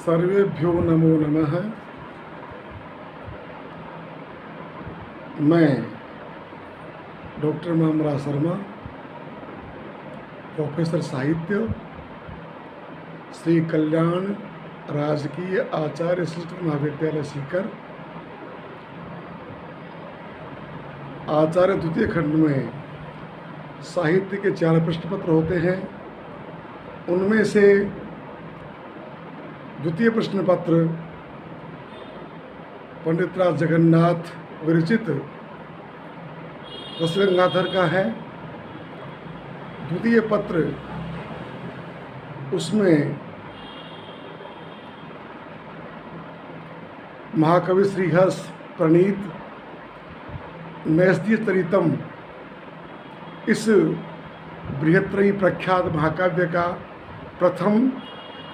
सर्वेभ्यो नमो नमः। मैं doctor mamra Sharma, professor साहित्य, श्री कल्याण राजकीय आचार्य संस्कृत महाविद्यालय सीकर, आचार्य द्वितीय खंड में साहित्य के 4 प्रश्न पत्र होते हैं। उनमें से द्वितीय प्रश्न पत्र पंडित राज जगन्नाथ विरचित रसगंगाधर का है। द्वितीय पत्र उसमें महाकवि श्रीहर्ष प्रणीत नैस्तीय तरितम इस बृहत्त्रयी प्रख्यात महाकाव्य का प्रथम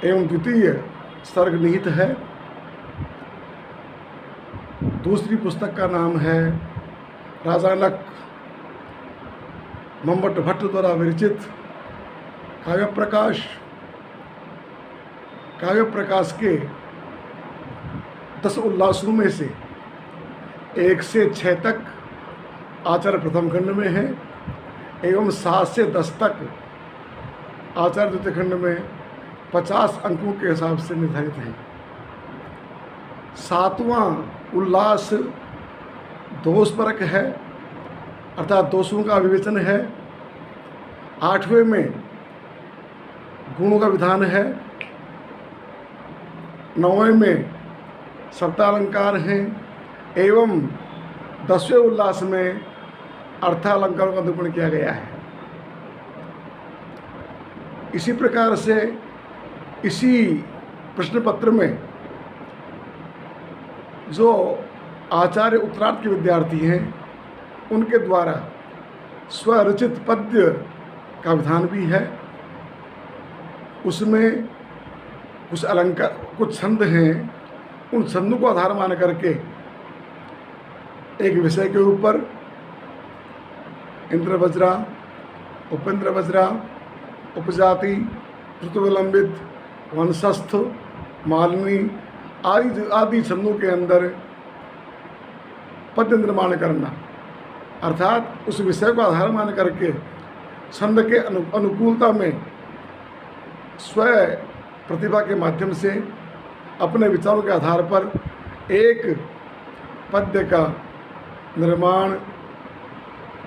एवं द्वितीय सर्ग निहित है। दूसरी पुस्तक का नाम है राजानक मम्मट भट्ट द्वारा विरचित काव्य प्रकाश। काव्य प्रकाश के 10 उल्लासों में से 1 से 6 तक आचार्य प्रथम खंड में है एवं 7 से 10 तक आचार्य द्वितीय खंड में 50 अंकों के हिसाब से निर्धारित है। 7वां उल्लास दोषपरक है, अर्थात दोषों का विवेचन है। 8वें में गुणों का विधान है। 9वें में शब्दालंकार हैं एवं 10वें उल्लास में अर्थालंकारों का निरूपण किया गया है। इसी प्रकार से इसी प्रश्न पत्र में जो आचार्य उत्तरार्ध के विद्यार्थी हैं उनके द्वारा स्वरचित पद्य का विधान भी है। उसमें कुछ अलंकार, कुछ छंद हैं। उन छंदों को आधार मान करके एक विषय के ऊपर इंद्र वज्रा, उपेंद्र वज्रा, उपजाति, ऋतुविलंबित, वंशस्थ, मालिनी आदि छंदों के अंदर पद्य निर्माण करना, अर्थात उस विषय को आधार मान करके छंद के अनुकूलता में स्व प्रतिभा के माध्यम से अपने विचारों के आधार पर एक पद्य का निर्माण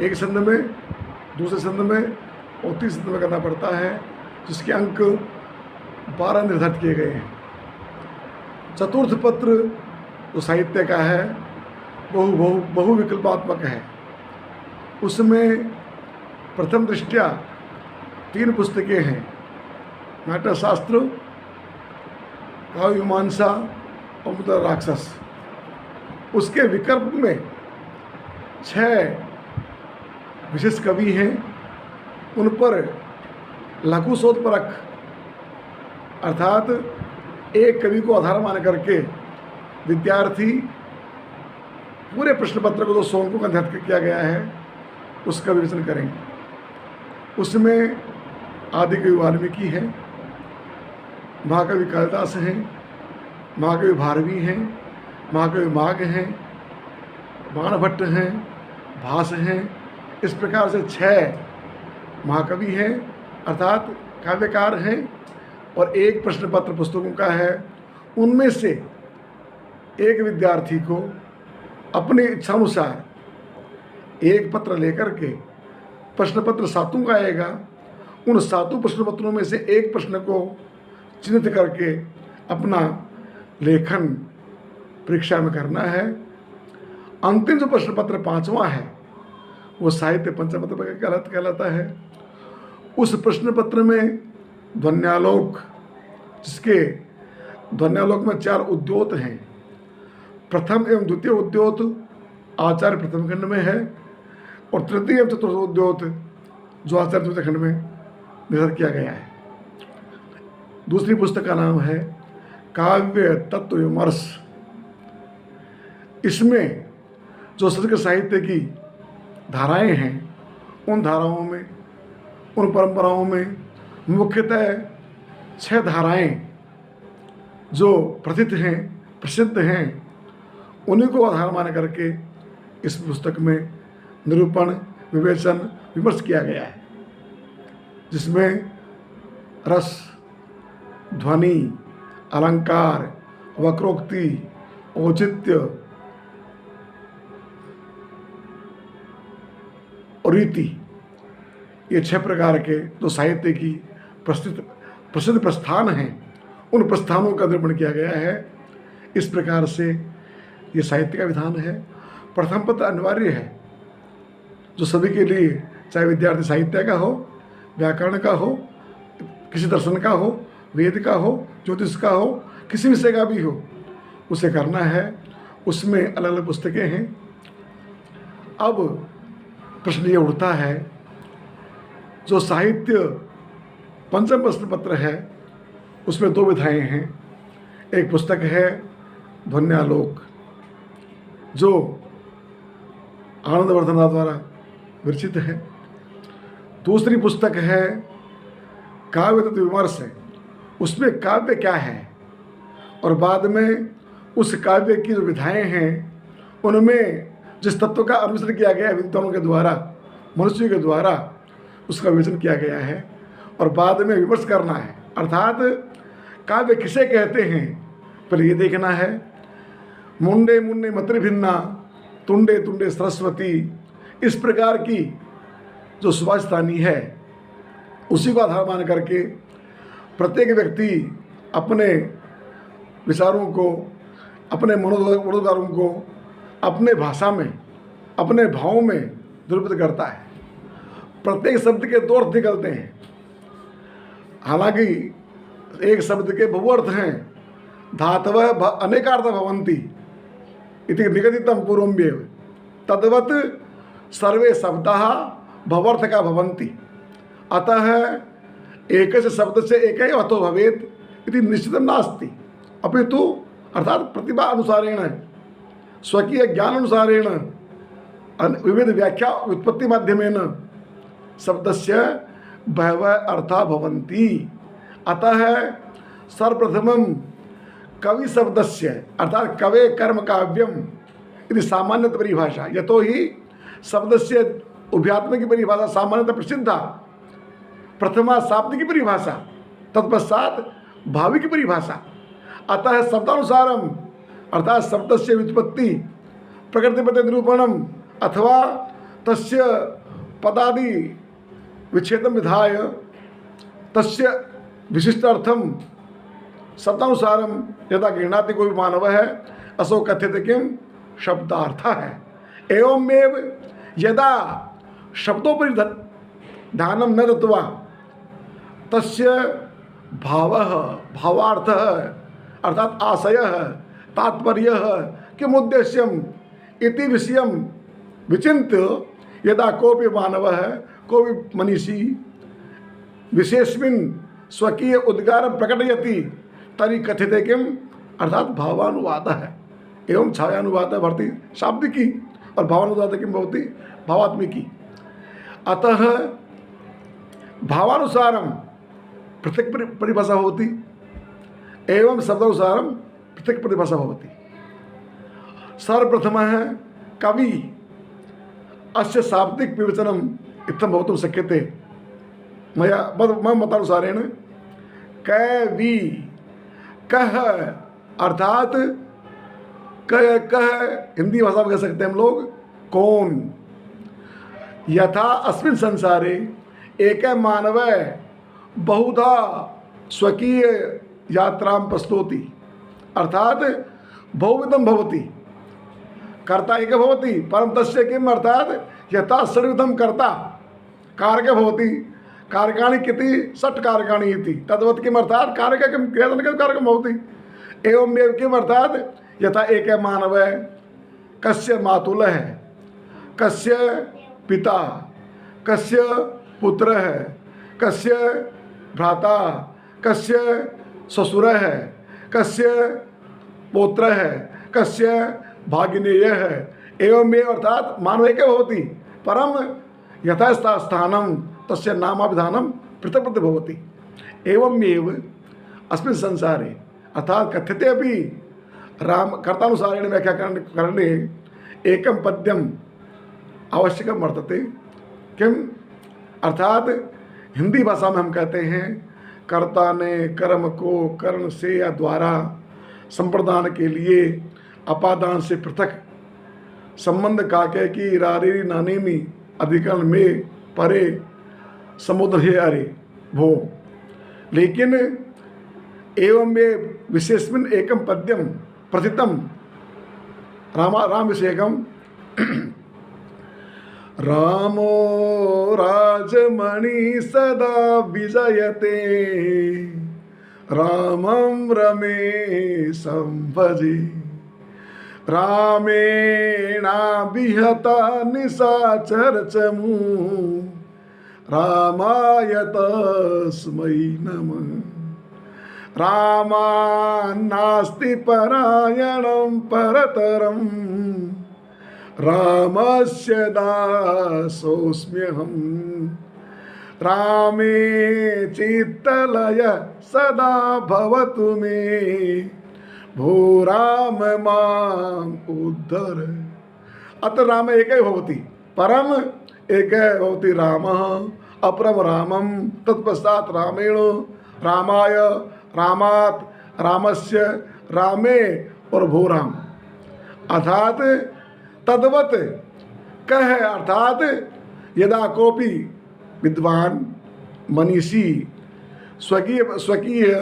एक छंद में, दूसरे छंद में और तीसरे छंद में करना पड़ता है, जिसके अंक 12 निर्धारित किए गए हैं। चतुर्थ पत्र जो साहित्य का है बहुविकल्पात्मक है। उसमें प्रथम दृष्टया 3 पुस्तकें हैं, नाट्यशास्त्र, काव्यमीमांसा और मुद्रा राक्षस। उसके विकल्प में 6 विशेष कवि हैं। उन पर लघु शोधपरक, अर्थात एक कवि को आधार मान करके विद्यार्थी पूरे प्रश्न पत्र को जो 100 अंकों का निर्धारित किया गया है उसका विवेचन करेंगे। उसमें आदिकवि वाल्मीकि हैं, महाकवि कालिदास हैं, महाकवि भारवी हैं, महाकवि माघ हैं, बाणभट्ट हैं, भास हैं। इस प्रकार से 6 महाकवि हैं, अर्थात काव्यकार हैं और एक प्रश्न पत्र पुस्तकों का है। उनमें से एक विद्यार्थी को अपनी इच्छानुसार एक पत्र लेकर के प्रश्न पत्र 7 का आएगा। उन 7 प्रश्न पत्रों में से एक प्रश्न को चिन्हित करके अपना लेखन परीक्षा में करना है। अंतिम जो प्रश्न पत्र 5वां है वो साहित्य पंचम पत्र कहलाता है। उस प्रश्न पत्र में ध्वन्यालोक, जिसके ध्वन्यालोक में 4 उद्योत हैं। प्रथम एवं द्वितीय उद्योत आचार्य प्रथम खंड में है और तृतीय एवं चतुर्थ उद्योत जो आचार्य द्वितीय खंड में निर्धारित किया गया है। दूसरी पुस्तक का नाम है काव्य तत्व विमर्श। इसमें जो संस्कृत साहित्य की धाराएं हैं, उन धाराओं में, उन परंपराओं में मुख्यतः 6 धाराएं जो प्रथित हैं, प्रसिद्ध हैं, उन्हीं को आधार मान करके इस पुस्तक में निरूपण, विवेचन, विमर्श किया गया है, जिसमें रस, ध्वनि, अलंकार, वक्रोक्ति, औचित्य और रीति, ये 6 प्रकार के जो साहित्य की प्रसिद्ध प्रस्थान हैं, उन प्रस्थानों का निरूपण किया गया है। इस प्रकार से ये साहित्य का विधान है। प्रथम पत्र अनिवार्य है, जो सभी के लिए, चाहे विद्यार्थी साहित्य का हो, व्याकरण का हो, किसी दर्शन का हो, वेद का हो, ज्योतिष का हो, किसी विषय का भी हो, उसे करना है। उसमें अलग अलग पुस्तकें हैं। अब प्रश्न ये उठता है, जो साहित्य पंचम प्रश्न पत्र है, उसमें 2 विधाएं हैं। एक पुस्तक है ध्वन्यालोक, जो आनंदवर्धना द्वारा विरचित है। दूसरी पुस्तक है काव्य तत्व विमर्श है, उसमें काव्य क्या है और बाद में उस काव्य की जो विधाएं हैं उनमें जिस तत्व का अनुसरण किया गया है विद्वानों के द्वारा, मनुष्यों के द्वारा, उसका विवेचन किया गया है और बाद में विमर्श करना है। अर्थात काव्य किसे कहते हैं, पर ये देखना है। मुंडे मुंडे मत्रिभिन्ना, तुंडे तुंडे सरस्वती, इस प्रकार की जो सुभाषितानी है, उसी को आधार मान करके प्रत्येक व्यक्ति अपने विचारों को, अपने मनोद्गारों को अपने भाषा में, अपने भावों में निरूपित करता है। प्रत्येक शब्द के 2 अर्थ निकलते हैं। हालांकि एक शब्द के बहुअर्थ हैं, धातव अनेकार्थ भवन्ति इति निगदितम पूर्वमेव, तद्वत् सर्वे शब्दाः भवर्थ का भवन्ति। अतः एक शब्द से एक ही अर्थो भवेत् इति निश्चितं नास्ति, अपितु अर्थात प्रतिभा अनुसारेण, स्वकीय ज्ञान अनुसारेण, विविध व्याख्या उत्पत्ति माध्यमेन शब्दस्य बहवः अर्था भवन्ति। अतः सर्वप्रथमं कवि शब्दस्य अर्थात कवे कर्म काव्यम इति सामान्यतः परिभाषा, यतो ही शब्दस्य उभयात्मक की परिभाषा सामान्यतः प्रसिद्धा, प्रथमा शाब्दिक की परिभाषा, तत्पश्चात भावी की परिभाषा। अतः शब्दानुसारम अर्थात शब्दस्य व्युत्पत्ति, प्रकृतिपते निरूपणम अथवा तस्य पदादि विच्छेदम विधाय तस्य विशिष्टार्थम शब्दानुसारम यदा गृह्णाति कोई मानव है, असो कथ्यते किम शब्दार्थ है। एवमेव यदा शब्दोपरि ध्यानं न दत्वा तस्य भावः, भावार्थः अर्थात आशयः, तात्पर्यः किम उद्देश्यम इति विषयम विचिन्त्य यदा कोऽपि मानवः, कोऽपि मनीषी विशेषमिन् स्वकीय उद्गारं प्रकटयति तर्हि कथ्यते किम अर्थात भावानुवादः। एवं छायानुवादः भवति शाब्दिकी और भावानुवादः किं भवति भावात्मिकी। अतः भावानुसारं पृथक् परिभाषा भवति एवं शब्दानुसारं पृथक् परिभाषा भवति। सर्वप्रथमः कवि अस्य शाब्दिक विवेचनम् इत्थं भवितुं शक्यते। मम मतानुसारेण कवि कह अर्थात कह हिंदी भाषा में कह सकते हैं हम लोग कौन। यथा अस्मिन् संसारे एक मानव बहुधा स्वकीय यात्रां प्रस्तौति अर्थात बहुविधं भवति, कर्ता एक भवति परं तस्य किम् अर्थात यथा सर्वविधं कर्ता कारकः भवति, कारकाणि किति षट् कारकाणि इति तद्वत् किम् अर्थात कारकः किं क्रियाजनकं कारकं भवति। एवमेव किम् अर्थात यथा एक मानव कस्य मातुलः, कस्य पिता, कस्य पुत्रः, कस्य भ्राता, कस्य ससुरः, कस्य पौत्रः, कस्य भागिनेयः। एवमेव अर्थात मानव एक भवति परम यथा स्थानं तस्य नामाभिधानं पृथक् पृथक् भवति। एवमेव अस्मिन् संसारे अर्थात कथ्यते अपि राम कर्तानुसारेण व्याख्या करणे एकं पद्यम आवश्यकम वर्तते। किम अर्थात हिंदी भाषा में हम कहते हैं कर्ता ने कर्म को कर्ण से या द्वारा संप्रदान के लिए अपादान से पृथक संबंध काके की रारी नानेमी अधिकरण में परे समुद्र है अरे भो। लेकिन एवं वे विशेषमिन एकम पद्यम प्रथितम राम विषयकम रामो राजमणि सदा विजयते रामं रमेशं भजे रामेणाभिहता निशाचरचमू रामाय तस्मै नमः। रामान्नास्ति परायणं परतरं रामस्य दासोऽस्म्यहं। रामे चित्तलय सदा भवतु मे भो राम माम् उद्धर। अत्र राम एक भवति परम एक भवति रामः अपरम रामं तत्पश्चात् रामेण रामाय रामात् रामस्य रामे और भो राम। अर्थात तद्वत कह अर्थात यदा कोपि विद्वान मनीषी स्वकीय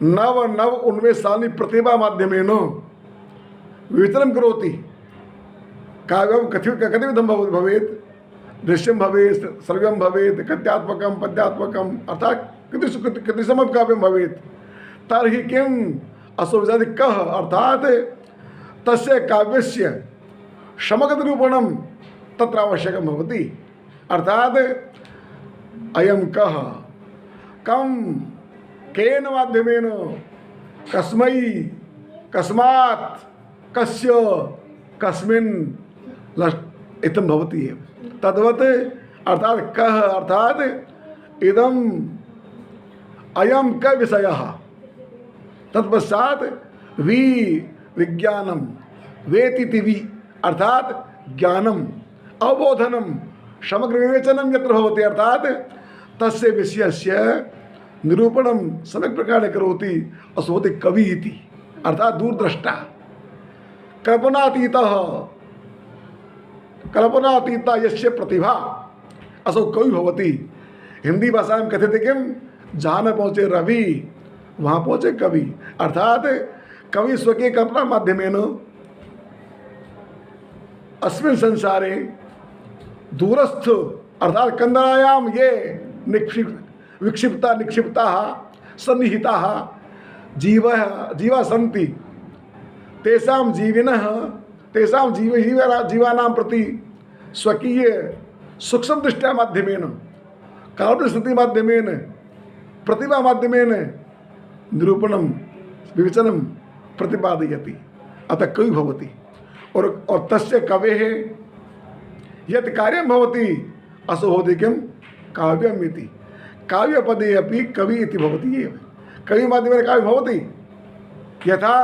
नव नव उन्मेषानि प्रतिभा माध्यमेन विवेचनं करोति। काव्यं कतिविधं भवेत् दृश्यं भवेत् श्रव्यं भवेत् गद्यात्मकं पद्यात्मकं अर्थात कृतिसमं काव्यं भवेत्। तर्हि किम् असुविधादि कः अर्थात तस्य काव्यस्य समग्रनिरूपणं तत्र आवश्यकं भवति। अर्थात अयं कः कं केन माध्यमेन कस्मै कस्मात् कस्य कस्मिन् इत्थं भवति एव। तद्वत् अर्थात कः अर्थात इदम् अयं क विषयः तत्पश्चात् विज्ञानम वेति वि अर्थात ज्ञानम अवबोधनम समग्र विवेचनम यत्र भवति अर्थात तस्य विषयस्य निरूपणं सम्यक् प्रकारेण करोति असो भवति कवि इति। अर्थात दूरद्रष्टा कल्पनातीता यस्य प्रतिभा असो कवि भवति। हिंदी भाषा में कथ्यते किम जहाँ न पहुँचे रवि वहाँ पहुँचे कवि। अर्थात कवि स्वकीय कल्पना माध्यमेन अस्मिन् संसारे दूरस्थ अर्थात कंदरायाम ये निक्षिप्ताः सन्निहिताः जीवा सन्ति तेषां जीवानां प्रति स्वकीय सूक्ष्म दृष्टि माध्यमेन काल्पनिक स्थिति माध्यमेन प्रतिभा माध्यमेन निरूपणं विवेचनं प्रतिपादयति। अतः कवि भवति और तस्य कवेः यत् कार्यं भवति असो भवति किं काव्यम् इति। काव्यपदे अपि कवि इति भवति एव। कवि माध्यमेन काव्यं भवति यथा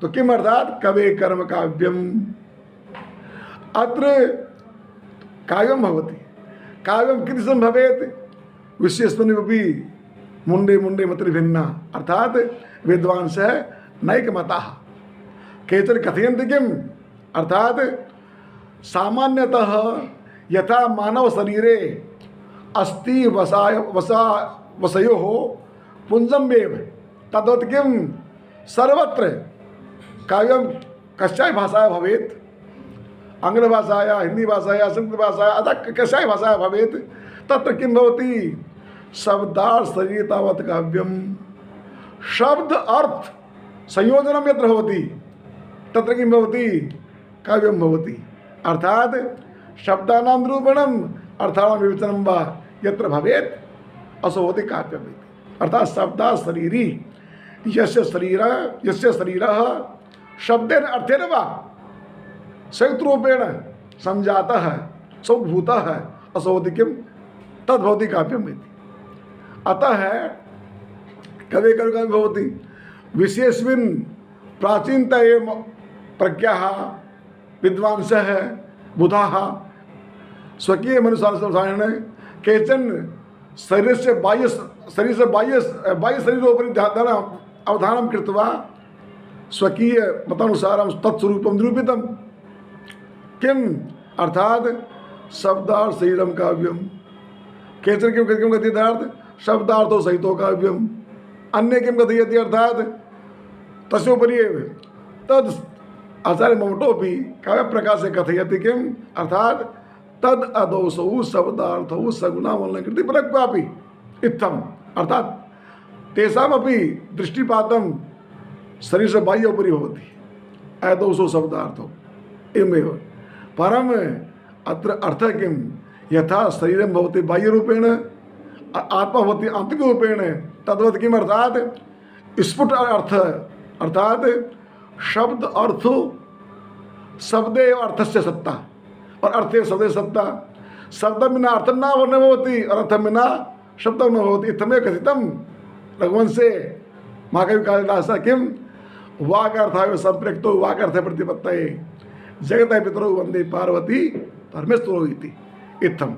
तो किम अर्थात कवे कर्म काव्यम। अत्र काव्यं भवति काव्यं कीदृशं भवेत् विशेषणमपि मुंडे मुंडे मत भिन्ना अर्थात विद्वांसः नैकमताः केचन कथयन्ति किम् अर्थात सामान्यतः यथा मानव शरीरे अस्ति वसयोः पुंजमेव तद्वत् किं सर्वत्र काव्यं कस्याय भाषायां भवेत् आंग्लभाषायां हिंदी भाषायां संस्कृत भाषायां अतः कस्याय भाषायां भवेत् तत्र किं भवति शब्दार्थ शरीर तावत् काव्यं शब्द अर्थ संयोजनं यत्र भवति तत्र किं भवति काव्यं भवति। अर्थात शब्दानां निरूपणम् अर्थानां विवेचनं वा यत्र भवेत् असो भवति काव्यम् इति। अर्थात शब्दार्थ शरीरी यस्य शरीरः शब्देन अर्थेन वा संयुक्त रूपेण संजातः सौभूतः असो भवति किं तद्भवति काव्यम् इति। अतः कवे कर्म भवति विशेषविन प्राचीनता एवं प्रज्ञा विद्वांसः बुधाः स्वकीय मनुष्यानुसारेण केचन शरीर से बाह्य शरीरोपरि अवधानं कृत्वा स्वकीय मतानुसारं तत्स्वरूपं निरूपितं किम् अर्थात शब्दार्थ शरीरम काव्यम केचन किं कथयति शब्दार्थो सहितो काव्यम अन्य किं कथयति अर्थात तस्योपरि एव तद आचार्य ममटोपि काव्य प्रकाशे कथयति किम् अर्थात तद अदोषौ शब्दार्थौ सगुणावलंकृति परक्वापि इत्थम अर्थात तेषामपि दृष्टिपातं शरीर से बाह्य उपरि भवति अदोषौ शब्दार्थौ एवमेव परम अत्र अर्थः किं यथा शरीरं भवति बाह्यरूपेण आत्मा भवति आंतरिकरूपेण तद्वत् किम् अर्थात स्फुट अर्थ अर्थात शब्द अर्थो शब्दे अर्थस्य सत्ता और अर्थे शब्दे सत्ता शब्द विना अर्थ न भवति और अर्थ विना शब्द न भवति इत्थमेव कथितं रघुवंशे महाकवि कालिदासः किं वाक्यर्थाय संप्रक्तो वाक्यर्थे प्रतिपत्तये जगतः पितरौ वन्दे पार्वती परमेश्वरौ इति इत्थम्